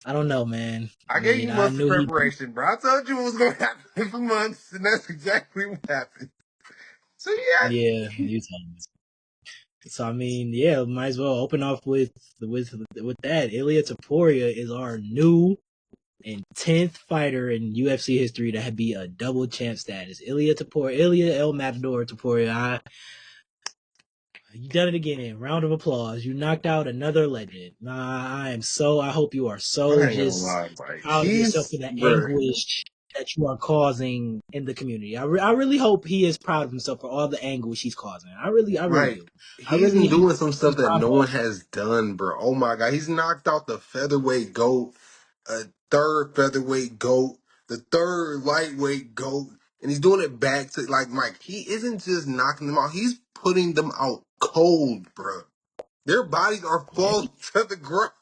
I don't know, man. I I gave mean, you I months of knew he. preparation, bro. I told you what was going to happen for months, and that's exactly what happened. So yeah, Yeah, you told me. So I mean, yeah, might as well open off with that. Illia Topuria is our new and 10th fighter in UFC history to be a double champ status. Illia Topuria, Illia El Matador Topuria. You done it again. Round of applause. You knocked out another legend. I hope you are so I ain't gonna just lie, Mike. proud of yourself He's for the bro. anguish that you are causing in the community. I really hope he is proud of himself for all the anguish he's causing. I really Like do. I he's really been hope doing some he's stuff that proud of no all. one has done, bro. Oh my god, he's knocked out the featherweight goat, a third featherweight goat, the third lightweight goat, and he's doing it back to like Mike. He isn't just knocking them out; he's putting them out cold, bro. Their bodies are Yeah, falling to the ground.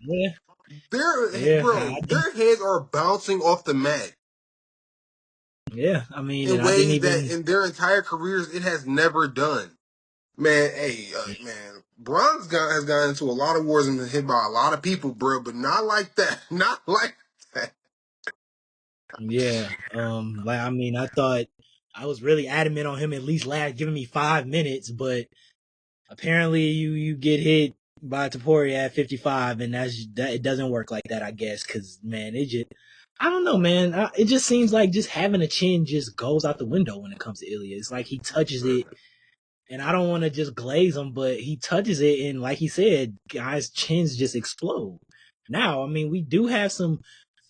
yeah, yeah. Their heads are bouncing off the mat Yeah. I mean, in and I didn't ways that even. in their entire careers it has never done. Man, hey, man, has gotten into a lot of wars and been hit by a lot of people, bro, but not like that. Not like that. Yeah. Like I mean, I thought I was really adamant on him at least giving me 5 minutes, but apparently you get hit by Topuria at 55, and that it doesn't work like that, I guess, because man, I don't know, man. It just seems like just having a chin just goes out the window when it comes to Ilya. It's like he touches it, and I don't want to just glaze him, but he touches it, and like he said, guys' chins just explode. Now, I mean, we do have some.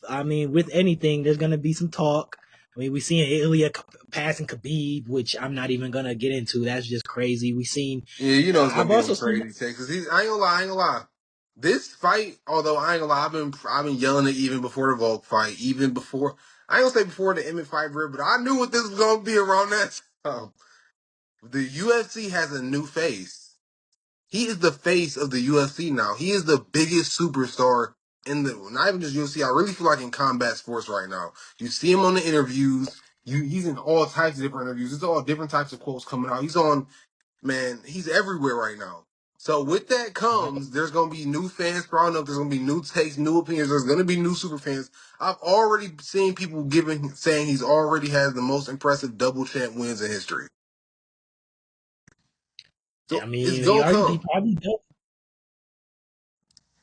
I mean, with anything, there's gonna be some talk. I mean, we seen Ilya passing Khabib, which I'm not even gonna get into. That's just crazy. We seen. Yeah, you know it's gonna I've be them also seen. crazy takes. Cause I ain't gonna lie, I ain't gonna lie. This fight, although I ain't gonna lie, I've been yelling it even before the Volk fight, even before I ain't gonna say before the Emmett fight, bro, but I knew what this was gonna be around that time. The UFC has a new face. He is the face of the UFC now. He is the biggest superstar in the not even just UFC. I really feel like in combat sports right now. You see him on the interviews. He's in all types of different interviews. It's all different types of quotes coming out. He's on man. He's everywhere right now. So with that comes, there's gonna be new fans sprouting up. There's gonna be new takes, new opinions. There's gonna be new super fans. I've already seen people saying he's already has the most impressive double champ wins in history. I So it's mean, gonna he come. probably does.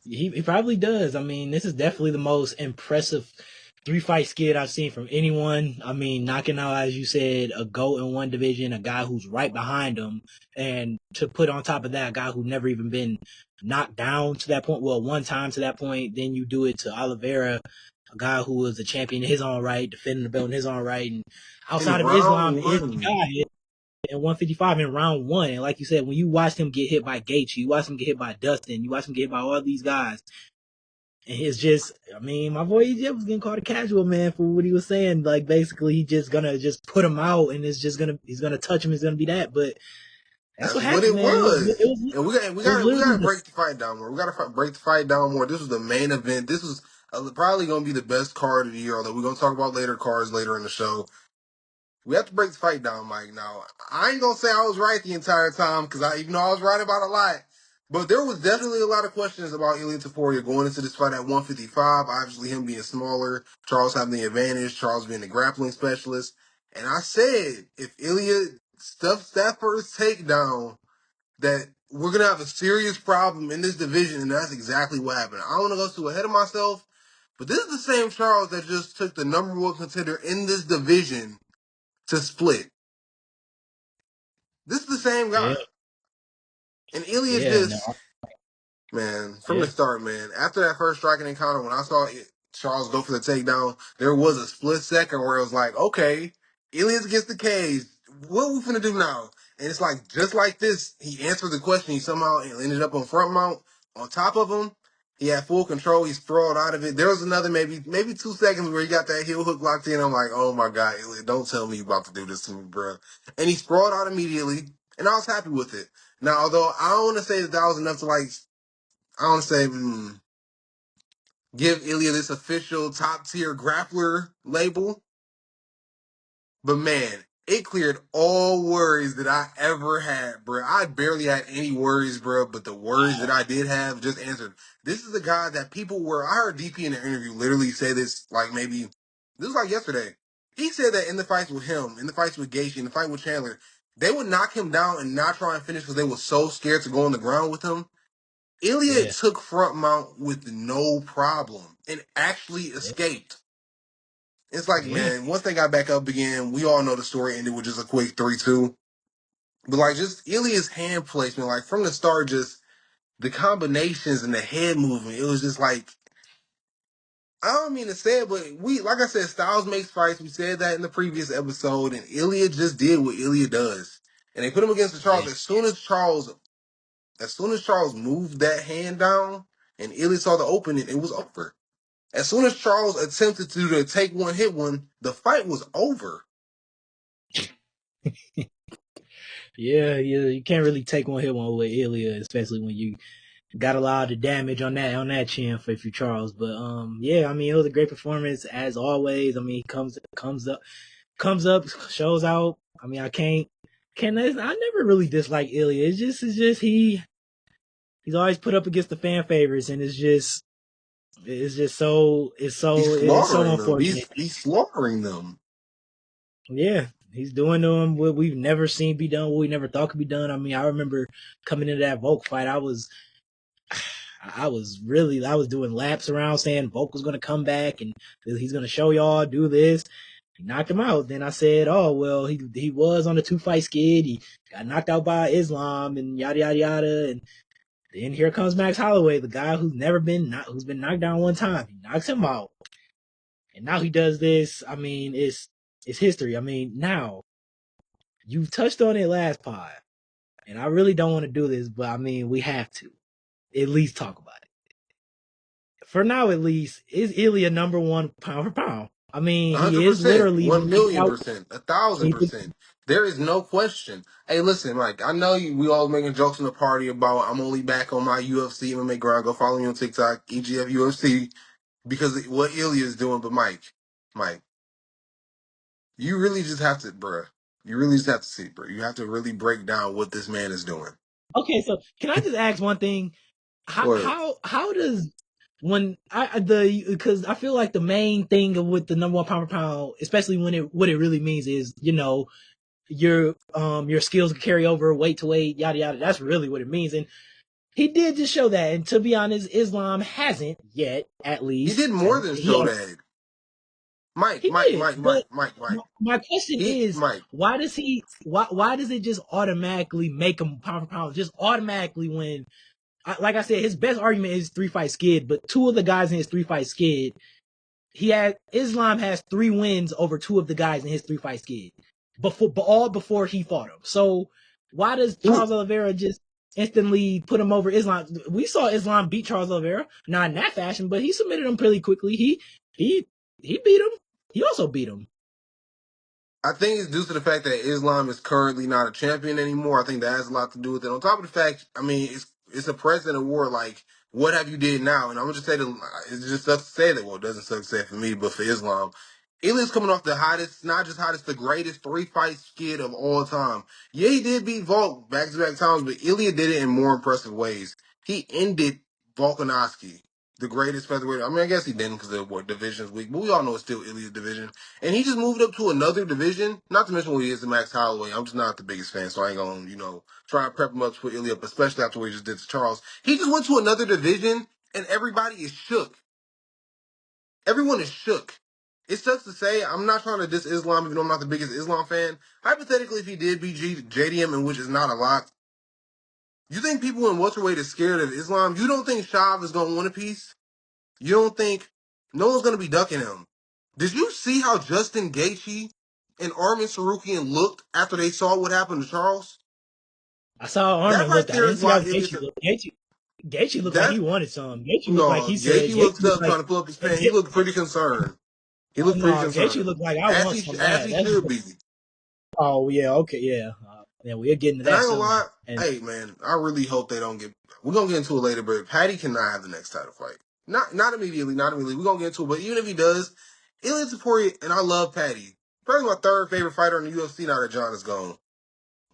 He probably does. I mean, this is definitely the most impressive 3 fight skid I've seen from anyone. I mean, knocking out, as you said, a GOAT in one division, a guy who's right behind him, and to put on top of that, a guy who never even been knocked down to that point. Well, one time to that point. Then you do it to Oliveira, a guy who was a champion in his own right, defending the belt in his own right, and In outside of Islam round is the one, guy in 155 in round one. And like you said, when you watch him get hit by Gaethje, you watch him get hit by Dustin, you watch him get hit by all these guys, and it's just, I mean, my boy EJ was getting called a casual man for what he was saying. Like basically, he just gonna just put him out, and it's just he's gonna touch him. It's gonna be that. But that's that's what what happened, it man. was. And It was we literally gotta this. break the fight down more. We gotta break the fight down more. This was the main event. This was probably gonna be the best card of the year. Although we're gonna talk about later cards later in the show. We have to break the fight down, Mike. Now, I ain't gonna say I was right the entire time because even though I was right about a lot, but there was definitely a lot of questions about Ilya Topuria going into this fight at 155. Obviously, him being smaller, Charles having the advantage, Charles being the grappling specialist. And I said, if Ilya stuffs that first takedown, that we're gonna have a serious problem in this division, and that's exactly what happened. I don't want to go too ahead of myself, but this is the same Charles that just took the number one contender in this division to split. This is the same Yeah, guy. And Ilya yeah, no, just, man, from the yeah, start, man, after that first striking encounter, when I saw Charles go for the takedown, there was a split second where it was like, okay, Ilya's against the cage. What we finna do now? And it's like, just like this, he answered the question. He somehow ended up on front mount on top of him. He had full control. He sprawled out of it. There was another maybe 2 seconds where he got that heel hook locked in. I'm like, oh my God, Ilya, don't tell me you about to do this to me, bro. And he sprawled out immediately, and I was happy with it. Now, although I don't want to say that was enough to like, I want to say give Ilya this official top tier grappler label, but man, it cleared all worries that I ever had, bro. I barely had any worries, bro, but the worries that I did have just answered. This is the guy that people were. I heard DP in the interview literally say this, like maybe this was like yesterday. He said that in the fights with him, in the fights with Gaethje, in the fight with Chandler, they would knock him down and not try and finish because they were so scared to go on the ground with him. Ilya Yeah, took front mount with no problem and actually yeah, escaped. It's like, yeah, man, once they got back up again, we all know the story ended with just a quick 3-2. But like just Ilya's hand placement, like from the start, just the combinations and the head movement, it was just like I don't mean to say it, but we like I said, Styles makes fights. We said that in the previous episode, and Ilya just did what Ilya does. And they put him against the Charles. yeah. As soon as Charles moved that hand down and Ilya saw the opening, it was over. As soon as Charles attempted to take one, hit one, the fight was over. Yeah, you can't really take one hit one with Ilya, especially when you got a lot of the damage on that chin for Charles. But yeah, I mean it was a great performance as always. I mean he comes up, shows out. I mean I never really disliked Ilya. It's just he's always put up against the fan favorites, and He's it's so slaughtering them. unfortunate. He's slaughtering them. Yeah, he's doing to him what we've never seen be done, what we never thought could be done. I mean, I remember coming into that Volk fight, I was doing laps around saying Volk was going to come back and he's going to show y'all do this. He knocked him out. Then I said, oh well, he was on a 2-fight skid. He got knocked out by Islam and yada yada yada. And then here comes Max Holloway, the guy who's been knocked down one time. He knocks him out, and now he does this. I mean, it's history. I mean, now you touched on it last pod, and I really don't want to do this, but I mean, we have to at least talk about it. For now, at least, is Ilya number one pound for pound? I mean, he is 100%, literally one the million out. percent, 1,000%. There is no question. Hey, listen, Mike. I know we all making jokes in the party about I'm only back on my UFC MMA grind. Go follow me on TikTok, EGF UFC, because of what Ilya is doing. But Mike, you really just have to, bruh. You really just have to see, bro. You have to really break down what this man is doing. Okay, so can I just ask one thing? Or How does when because I feel like the main thing with the number one pound for pound, especially when what it really means is your skills carry over weight to weight, yada yada. That's really what it means, and he did just show that. And to be honest, Islam hasn't yet, at he least, did more and than show that. Mike, he Mike, did. Mike, Mike, But Mike, Mike. my question He, is, Mike. why does it just automatically make him pound for pound? Just automatically when, like I said, his best argument is 3-fight skid, but two of the guys in his 3-fight skid, Islam has 3 wins over 2 of the guys in his 3-fight skid, but all before he fought him. So why does Charles Oliveira just instantly put him over Islam? We saw Islam beat Charles Oliveira, not in that fashion, but he submitted him pretty quickly. He beat him. He also beat him. I think it's due to the fact that Islam is currently not a champion anymore. I think that has a lot to do with it. On top of the fact, I mean, it's a president award. Like, what have you did now? And I'm gonna just say that it just sucks to say that. Well, it doesn't suck to say it for me, but for Islam, Ilya's coming off the hottest, not just hottest, the greatest 3-fight skid of all time. Yeah, he did beat Volk back to back times, but Ilya did it in more impressive ways. He ended Volkanovski, the greatest featherweight. I mean, I guess he didn't because the division's weak, but we all know it's still Ilya's division. And he just moved up to another division. Not to mention what he is to Max Holloway. I'm just not the biggest fan, so I ain't gonna, try and prep him up to put Ilya up, especially after what he just did to Charles. He just went to another division, and everybody is shook. Everyone is shook. It sucks to say. I'm not trying to diss Islam, even though I'm not the biggest Islam fan. Hypothetically, if he did beat JDM, and which is not a lot, you think people in welterweight is scared of Islam? You don't think Shav is gonna win a piece? You don't think no one's gonna be ducking him? Did you see how Justin Gaethje and Armin Sarukian looked after they saw what happened to Charles? I saw That Armin right looked. I there didn't is see why how Ilya's Gaethje looked like he that wanted some. Gaethje looked like no he said. Gaethje looked up Like trying to pull up his pants. He looked pretty concerned. He looked pretty no, Gaethje concerned. looked like I want some of As that. he should be. Oh yeah, okay, yeah, yeah. We'll get into And I that ain't gonna soon. lie, And hey man, I really hope they don't get. We're gonna get into it later, but Paddy cannot have the next title fight. Not immediately, not immediately. We're gonna get into it, but even if he does, Illia Topuria, and I love Paddy. Probably my third favorite fighter in the UFC now that John is gone.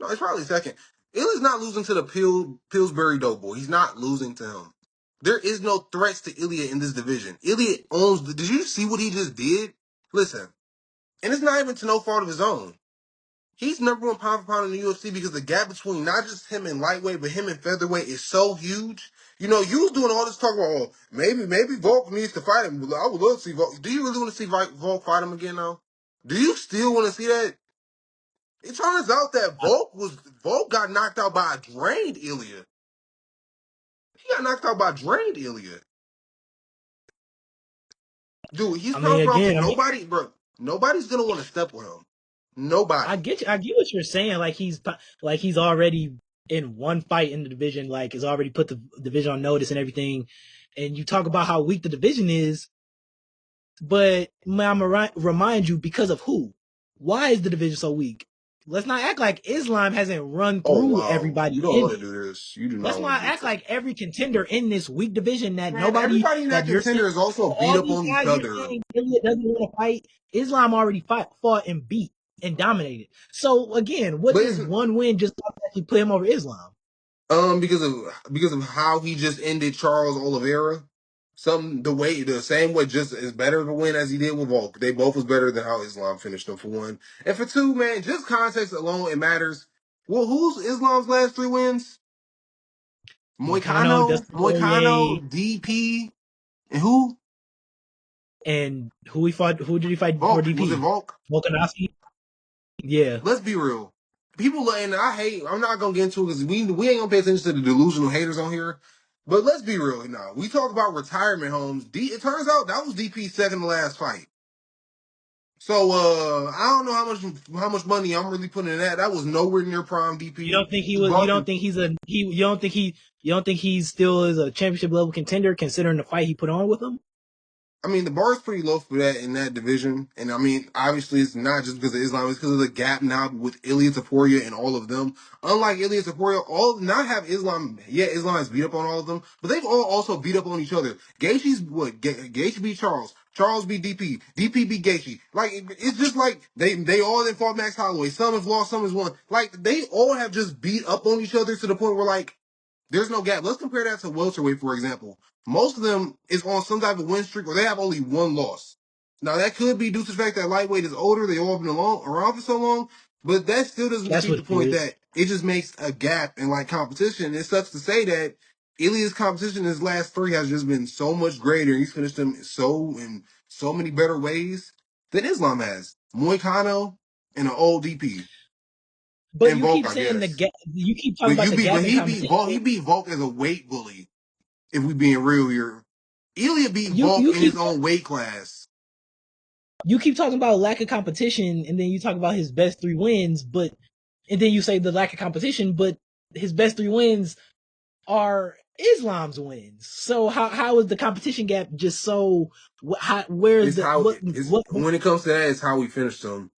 No, it's probably second. Ilya's not losing to the Pillsbury Doughboy. He's not losing to him. There is no threats to Ilya in this division. Ilya owns the. Did you see what he just did? Listen, and it's not even to no fault of his own. He's number one pound for pound in the UFC because the gap between not just him and lightweight, but him and featherweight is so huge. You know, you was doing all this talk about, oh, maybe Volk needs to fight him. I would love to see Volk. Do you really want to see Volk fight him again now? Do you still want to see that? It turns out that Volk got knocked out by a drained Ilya. He got knocked out by drained Ilya. Dude, he's I mean, pound for pound for again, I mean, nobody, bro. Nobody's gonna want to step with him. I Nobody. get you. I get what you're saying. Like he's already in one fight in the division. Like has already put the division on notice and everything. And you talk about how weak the division is, but I'm gonna remind you because of who? Why is the division so weak? Let's not act like Islam hasn't run Oh through wow, everybody you don't in want to it. do this. You do Let's not want not to do act this. like every contender in this weak division that Man, everybody in that you're saying contender is also beat all up these on each guys you're other. saying Elliott doesn't want to fight. Islam already fought and beat and dominated. So again, what But does it's one win just actually put him over Islam? because of how he just ended Charles Oliveira. The same way just as better of a win as he did with Volk. They both was better than how Islam finished them for one. And for two, man, just context alone, it matters. Well, who's Islam's last three wins? Moicano, Moicano, Dustin Poirier, DP, and who? and who he fought? Who did he fight before Volk. Was it DP? Volk? Volkanovski. Yeah, Let's be real. People, and I'm not gonna get into it because we ain't gonna pay attention to the delusional haters on here. But let's be real now. We talk about retirement homes. It turns out that was DP's second to last fight. So I don't know how much money I'm really putting in that. That was nowhere near prime you DP. don't think he He was? You bought don't the think he's a he? You don't think he? You don't think he still is a championship level contender considering the fight he put on with him? I mean, the bar is pretty low for that in that division. And I mean, obviously, it's not just because of Islam, it's because of the gap now with Illia Topuria and all of them. Unlike Illia Topuria, all not have Islam, yeah, Islam has beat up on all of them, but they've all also beat up on each other. Gaethje's what? Gaethje beat Charles. Charles beat DP. DP beat Gaethje. Like, it's just like they all then fought Max Holloway. Some have lost, some has won. Like, they all have just beat up on each other to the point where, like, there's no gap. Let's compare that to welterweight, for example. Most of them is on some type of win streak, or they have only one loss. Now that could be due to the fact that lightweight is older; they all been around for so long. But that still doesn't That's defeat what the it point is. that it just makes a gap in like competition. It sucks to say that Ilya's competition in his last three has just been so much greater. He's finished them in so many better ways than Islam has. Moicano and an old DP But and you Volk, keep I saying the guess. gap. You keep talking about the But gap in he beat Volk. He competition. beat Volk as a weight bully. If we being real here, Ilya beat You Volk you in his keep own weight class. you keep talking about lack of competition, and then you talk about his best three wins, but and then you say the lack of competition, but his best three wins are Islam's wins. So how is the competition gap just so? Where's It's the how it's what? when it comes to that, it's how we finished him.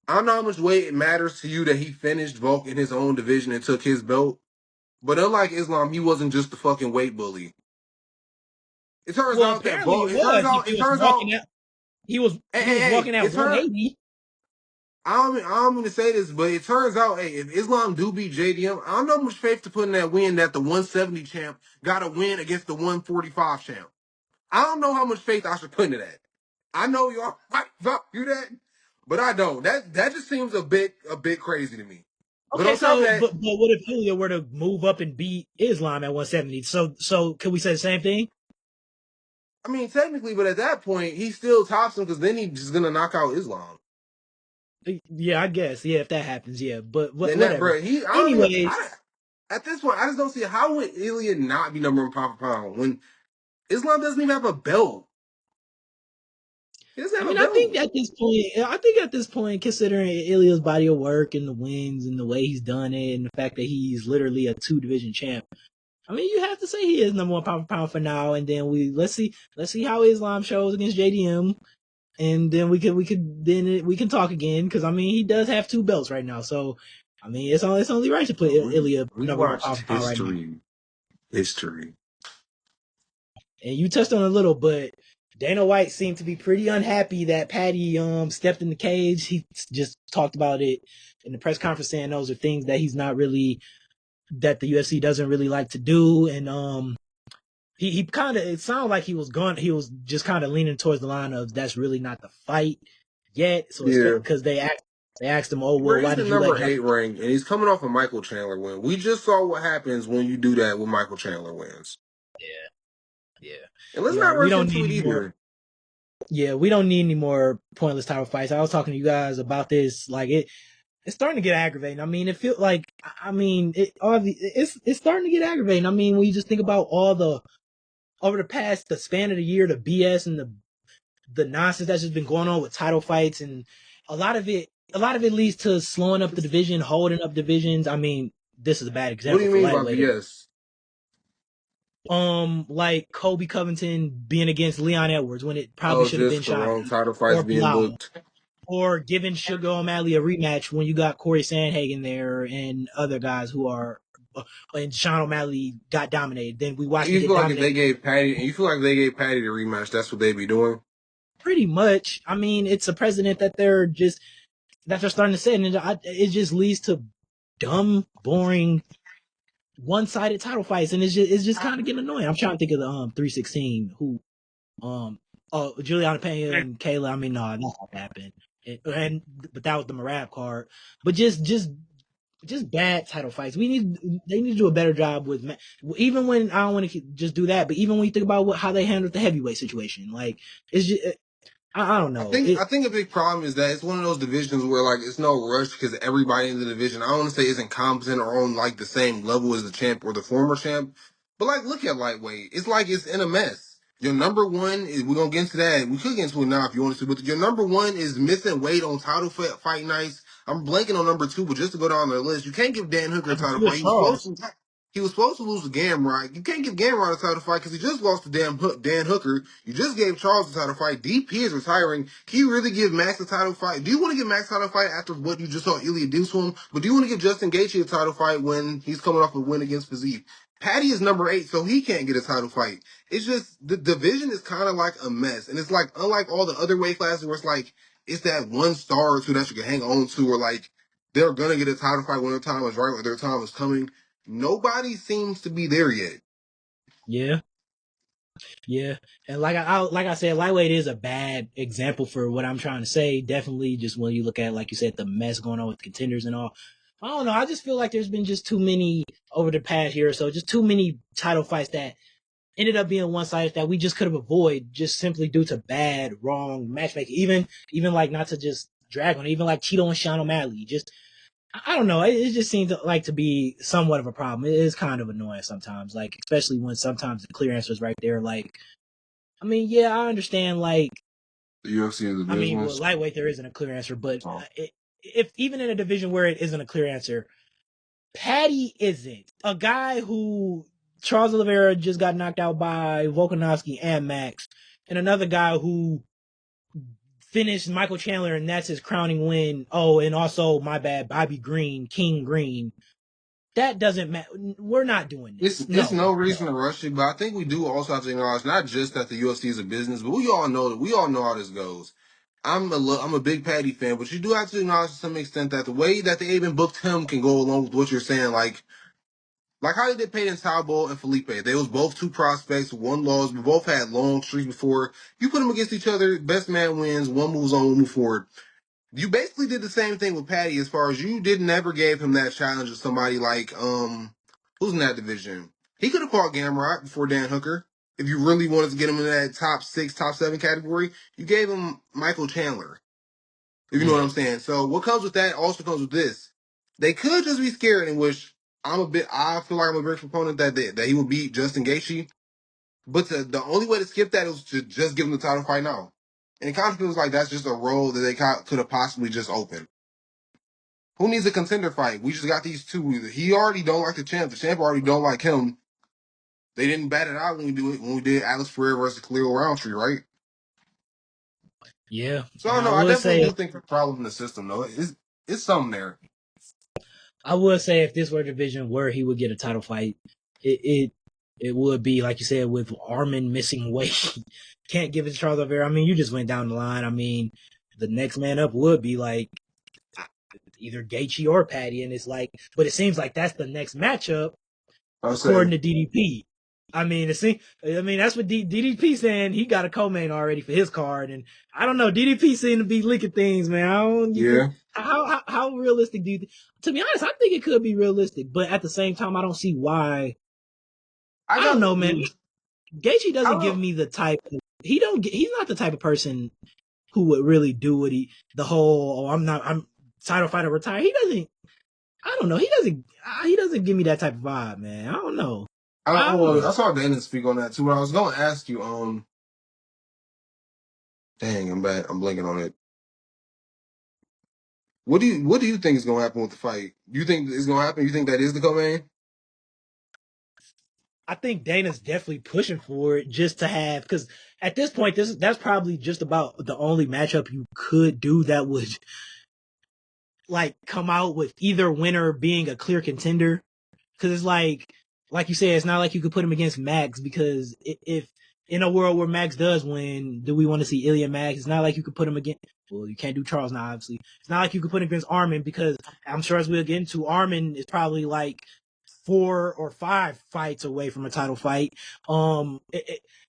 I don't know how much weight it matters to you that he finished Volk in his own division and took his belt. But unlike Islam, he wasn't just the fucking weight bully. It turns Well, out that apparently Volk. it was. If he It was turns out. walking out, Hey, he hey, was hey! walking at It turns. 180. I'm going to say this, but it turns out, hey, if Islam do beat JDM, I don't know how much faith to put in that win that the 170 champ got to win against the 145 champ. I don't know how much faith I should put into that. I know y'all might do that, but I don't. That just seems a bit crazy to me. But Okay, on top of so that, but what if Ilya were to move up and beat Islam at 170? So can we say the same thing? I mean technically, but at that point he still tops him because then he's just gonna knock out Islam. Yeah, I guess. Yeah, if that happens, yeah. But Then that, whatever. bro, he I don't even. Anyways, At this point, I just don't see how would Ilya not be number one pound for pound when Islam doesn't even have a belt. He doesn't I have a mean, belt. I think at this point, considering Ilya's body of work and the wins and the way he's done it, and the fact that he's literally a two division champ, I mean, you have to say he is number one pound for pound for now. And then let's see how Islam shows against JDM, and then we can talk again because I mean he does have two belts right now, so I mean it's only right to put Ilya We number one watched pound for pound right now. history. And you touched on it a little, but Dana White seemed to be pretty unhappy that Paddy stepped in the cage. He just talked about it in the press conference, saying those are things that he's not really that the UFC doesn't really like to do. And he kind of it sounded like he was just kind of leaning towards the line of that's really not the fight yet. So it's Yeah. because they asked him, oh Where well, why he's the did you let number Justin? 8 ring, and he's coming off a Michael Chandler win. We just saw what happens when you do that when Michael Chandler wins. Yeah, yeah, And let's yeah. not We rush don't into need it any more. either. Yeah, we don't need any more pointless title fights. I was talking to you guys about this. Like it's starting to get aggravating. I mean, it feels like I mean, it's starting to get aggravating. I mean, when you just think about all the over the span of the year, the BS and the nonsense that's just been going on with title fights, and a lot of it leads to slowing up the division, holding up divisions. I mean, this is a bad What do example you for mean by lightweight. BS? Like Kobe Covington being against Leon Edwards when it probably Oh, should have been just the Shy wrong title fights or being Bilal, booked. or giving Sugar O'Malley a rematch when you got Corey Sandhagen there and other guys who are, and Sean O'Malley got dominated. Then we watched him You get feel like if dominated they gave Patty, and you feel like they gave Patty the rematch, that's what they'd be doing? pretty much. I mean, it's a precedent that they're starting to set, and it just leads to dumb, boring, one-sided title fights, and it's just kind of getting annoying. I'm trying to think of the 316 who Juliana Pena and Kayla. I mean, no, that's not happened. But that was the Marab card. But just bad title fights. They need to do a better job with even when I don't want to just do that, but even when you think about how they handled the heavyweight situation, like it's just I don't I know think it. I think a big problem is that it's one of those divisions where like it's no rush because everybody in the division I don't want to say isn't competent or on like the same level as the champ or the former champ, but like look at lightweight. It's like it's in a mess. Your number one is we're gonna get into that. We could get into it now if you want to, but your number one is missing weight on title fight nights. I'm blanking on number two, but just to go down the list, you can't give Dan Hooker a Number title two fight. is Charles. He was supposed to lose to Gamrot. You can't give Gamrot a title fight because he just lost to Dan Hooker. You just gave Charles a title fight. DP is retiring. Can you really give Max a title fight? Do you want to give Max a title fight after what you just saw Ilya do to him? But do you want to give Justin Gaethje a title fight when he's coming off a win against Physique? Patty is number 8, so he can't get a title fight. It's just the division is kind of like a mess, and it's like unlike all the other weight classes where it's like it's that one star or two that you can hang on to, or like they're gonna get a title fight when their time is right, when their time is coming. Nobody seems to be there yet. Yeah, yeah, and like I said, lightweight is a bad example for what I'm trying to say. Definitely, just when you look at like you said, the mess going on with contenders and all. I don't know. I just feel like there's been just too many over the past year or so, just too many title fights that ended up being one sided that we just could have avoided just simply due to bad, wrong matchmaking. Even like not to just drag on, even like Cheeto and Sean O'Malley. Just I don't know. It just seems like to be somewhat of a problem. It is kind of annoying sometimes, like especially when sometimes the clear answer is right there. Like I mean, yeah, I understand. Like The UFC is a I mean, well, business. lightweight there isn't a clear answer, but So if even in a division where it isn't a clear answer, Paddy isn't a guy who Charles Oliveira just got knocked out by Volkanovski and Max, and another guy who finished Michael Chandler, and that's his crowning win. Oh, and also my bad, Bobby Green, King Green. That doesn't matter. We're not doing it's this. it's No, no reason no. to rush it, but I think we do also have to acknowledge not just that the UFC is a business, but we all know how this goes. I'm a big Paddy fan, but you do have to acknowledge to some extent that the way that they even booked him can go along with what you're saying. Like how they did Peyton Talbot and Felipe. They was both two prospects, one loss, but both had long streaks before. You put them against each other, best man wins, one moves on, one move forward. You basically did the same thing with Patty as far as you didn't ever gave him that challenge to somebody like who's in that division. He could have fought Gamrot before Dan Hooker. If you really wanted to get him in that top 6, top 7 category, you gave him Michael Chandler. If you know what Yeah, I'm saying. So what comes with that also comes with this. They could just be scared, in which I feel like I'm a big proponent that he will beat Justin Gaethje. But the only way to skip that is to just give him the title fight now. And it kind of feels like that's just a role that they could have possibly just opened. Who needs a contender fight? We just got these two. He already don't like the champ. The champ already don't like him. They didn't bat it out when we did Alex Pereira versus Khalil Roundtree, right? yeah. So I And don't know. I definitely do think the problem in the system though. It's something there. I would say if this were a division where he would get a title fight, it it would be like you said with Armin missing weight. Can't give it to Charles Oliveira. I mean, you just went down the line. I mean, the next man up would be like either Gaethje or Paddy, and it's like, but it seems like that's the next matchup I according say, to DDP. I mean, that's what DDP saying. He got a co-main already for his card, and I don't know. DDP seem to be leaking things, man. I don't. yeah, How realistic do you? To be honest, I think it could be realistic, but at the same time, I don't see why. I I don't got. know, man. Gaethje I doesn't don't give know. me the type. He don't. He's not the type of person who would really do what the whole. Oh, I'm title fighter retire. He doesn't. I don't know. He doesn't. He doesn't give me that type of vibe, man. I don't know. I don't Well, know. I saw Dana speak on that too. But I was going to ask you. Dang, I'm bad. I'm blanking on it. What do you think is going to happen with the fight? Do you think it's going to happen? You think that is the co-main? I think Dana's definitely pushing for it just to have because at this point, that's probably just about the only matchup you could do that would like come out with either winner being a clear contender. Because it's like you said, it's not like you could put him against Max because if in a world where Max does win, do we want to see Ilya Max? It's not like you could put him against. Well, you can't do Charles now, obviously. It's not like you could put him against Armin because I'm sure as we'll get into, Armin is probably like 4 or 5 fights away from a title fight.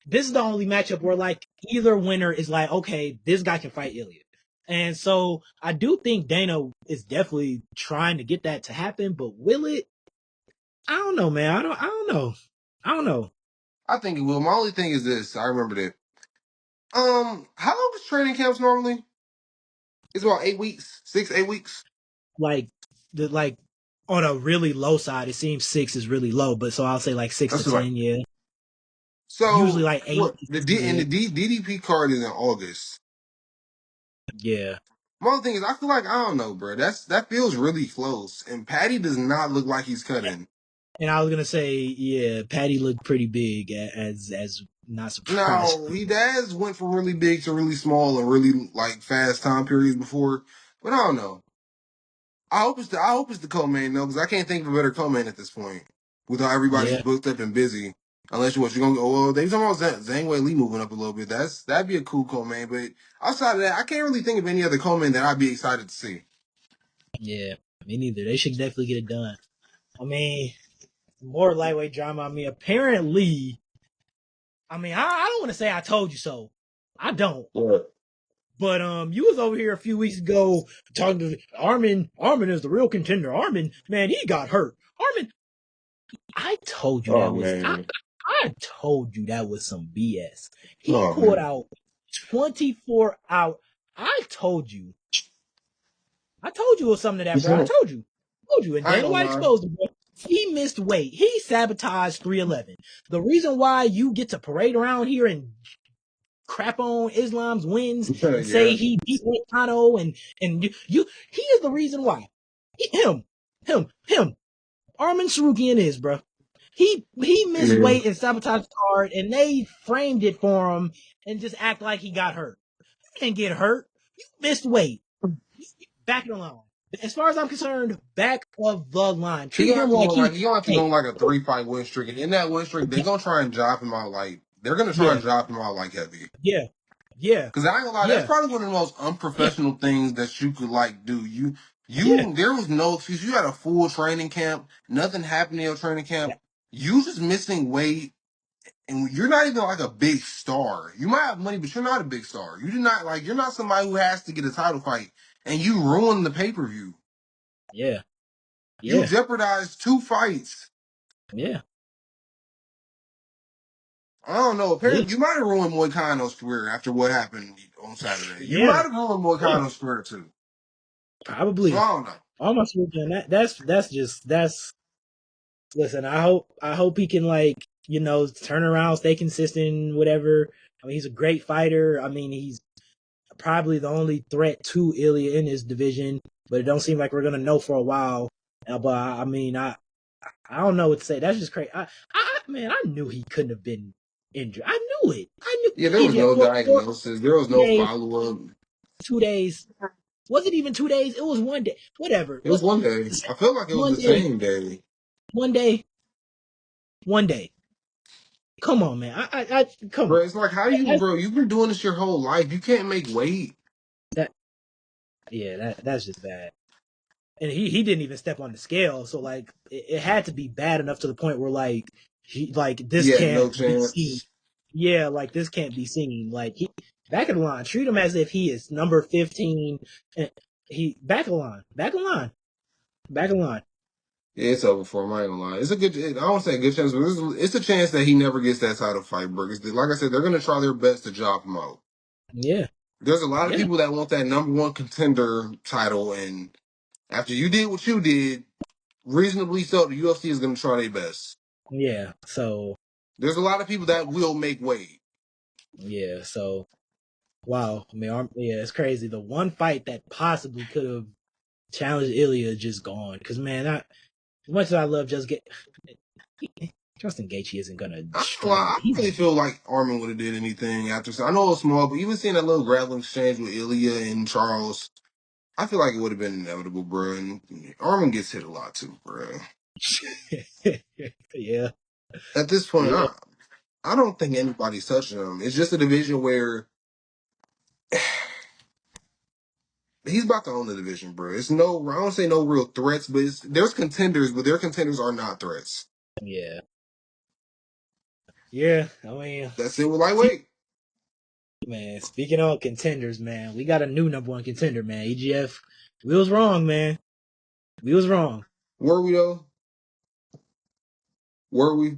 This is the only matchup where like either winner is like, okay, this guy can fight Ilya. And so I do think Dana is definitely trying to get that to happen, but will it? I don't know, man. I don't know. I don't know. I think it will. My only thing is this. I remember that. How long is training camps normally? It's about 8 weeks, 6, 8 weeks. Like like on a really low side, it seems 6 is really low, but so I'll say like six to That's like ten, yeah. Usually so. like eight What to the 10, D and yeah. the DDP card is in August. Yeah. My only thing is, I feel like I don't know, bro. That feels really close, and Patty does not look like he's cutting. And I was gonna say, yeah, Patty looked pretty big as not surprised. No, he has went from really big to really small and really like fast time periods before, but I don't know. I hope it's the co-main though, because I can't think of a better co-main at this point. With how everybody's Yeah, booked up and busy. Unless you're gonna go, well, they talking about Zhang Wei Li moving up a little bit. That'd be a cool co-main, but outside of that, I can't really think of any other co-main that I'd be excited to see. yeah. Me neither. They should definitely get it done. I mean, more lightweight drama. I mean, apparently, I don't want to say I told you so. I don't. What? But you was over here a few weeks ago talking to Armin. Armin is the real contender. Armin, man, he got hurt. Armin, I told you Oh that was man. I told you that was some BS. He Oh pulled man. out 24 out. I told you. I told you it was something to that, bro. I told you. I told you. And I ain't Dana gonna White lie. exposed him, bro. He missed weight. He sabotaged 311. The reason why you get to parade around here and crap on Islam's wins and say Yeah. he beat Moicano and he is the reason why. Him. Armin Sarukian is, bro. He missed Yeah. weight and sabotaged the card, and they framed it for him and just act like he got hurt. You didn't get hurt. You missed weight. Back of the line. As far as I'm concerned, back of the line. He Treat gonna have him to go like like he gonna have to go hey, on like a 3 fight win streak, and in that win streak, they're gonna try and drop him out like they're gonna try and yeah, drop him out like heavy. yeah, yeah, Cause I ain't gonna lie, that's yeah, probably one of the most yeah, unprofessional things that you could like do. yeah, There was no excuse. You had a full training camp, nothing happened in your training camp. You just missing weight, and you're not even like a big star. You might have money, but you're not a big star. You do not like. You're not somebody who has to get a title fight, and you ruin the pay per view. yeah, You yeah, jeopardized 2 fights. yeah, I don't know. yeah, Apparently, you might have ruined Moicano's career after what happened on Saturday. You yeah, might have ruined yeah. Moicano's career too. So Probably. I don't know. Almost weekend. That's just that's listen, I hope he can like, turn around, stay consistent, whatever. I mean, he's a great fighter. I mean, he's probably the only threat to Ilya in his division, but it don't seem like we're gonna know for a while. But I mean, I don't know what to say. That's just crazy. Man, I knew he couldn't have been injured. I knew it. I knew Yeah, there he was did no for diagnosis. There was no 2 days. follow up. 2 days. Was it even 2 days? It was one day. Whatever. It was one day. I feel like it was One the day. same day. One day. One day. Come on, man. Come Bro, on. it's like how you, That's, bro? You've been doing this your whole life. You can't make weight. that yeah, that's just bad. And he didn't even step on the scale, so like it had to be bad enough to the point where this He had no can't be seen. chance. Yeah, like this can't be seen. Like he back of the line, treat him as if he is number 15. And he back of the line, back of the line, back of the line. Yeah, it's over for him. I ain't gonna lie. It's a good. I don't say a good chance, but it's a chance that he never gets that title fight, bro. 'Cause like I said, they're gonna try their best to job him out. Yeah, There's a lot of yeah, people that want that number one contender title, and after you did what you did, reasonably so, the UFC is gonna try their best. yeah. So There's a lot of people that will make weight. yeah, so wow. I mean, yeah, it's crazy. The one fight that possibly could have challenged Ilya just gone. Because man, as much as I love Justin Gaethje isn't gonna I ain't gonna strike. lie, I He's don't really feel like Armin would have did anything after. So I know it's small, but even seeing that little grappling exchange with Ilya and Charles, I feel like it would have been inevitable, bro. And Armin gets hit a lot too, bro. yeah, At this point, yeah, I don't think anybody's touching him. It's just a division where he's about to own the division, bro. It's no, I don't say no real threats, but there's contenders, but their contenders are not threats. yeah, yeah. I mean, That's it with see, lightweight. man. Speaking of contenders, man, we got a new number one contender, man. EGF. We was wrong, man. We was wrong. Were we though? Were we?